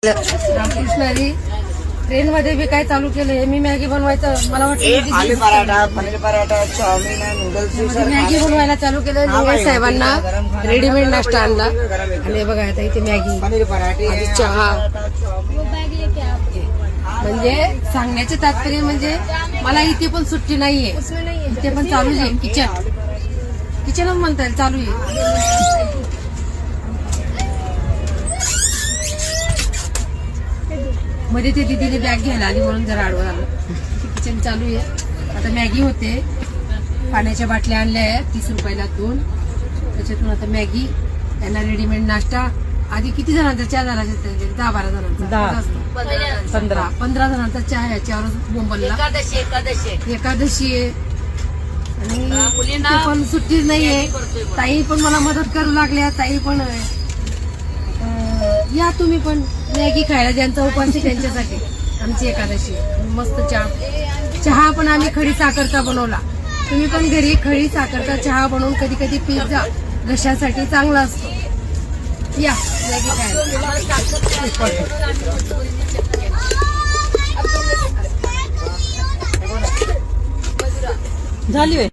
रामकृष्णारी train मध्ये बी काय चालू केलंय. मी मॅगी बनवायचं मला वाटतं आलू paratha, paneer paratha, chow mein, noodles, Maggi बनवायला चालू केलं. लिंगायत साहेबांना रेडीमेड नाश्ता आणला आणि बघा आता इथे मॅगी, पनीर पराठे, आणि चहा. म्हणजे सांगण्याचे तात्पर्य म्हणजे मला इथे पण सुट्टी नाहीये, इथे पण चालूच आहे. किचनच म्हणता येईल, चालू आहे. मध्ये ते दीदीने बॅग घ्यायला आली म्हणून जरा आडवं आलं. किचन चालू आहे. आता मॅगी होते. पाण्याच्या बाटल्या आणल्या आहेत 30 रुपयाला 2. त्याच्यातून आता मॅगी, त्यांना रेडीमेड नाश्ता. आधी किती जणांचा चहा झाला? 10-12 जणांचा, 15 जणांचा चहा. याच्यावरच बोंबलला. एकादशी आहे आणि पण सुट्टीच नाहीये. ताई पण मला मदत करू लागल्या. ताई पण या तुम्ही पण मॅगी खायला, ज्यांचा उपास आहे त्यांच्यासाठी. आमची एकादशी मस्त चहा पण आम्ही खडी साखरचा बनवला. तुम्ही पण घरी खडी साखरचा चहा बनवून कधी कधी पीत जा, घशासाठी चांगला असतो. या मॅगी खायला. झाली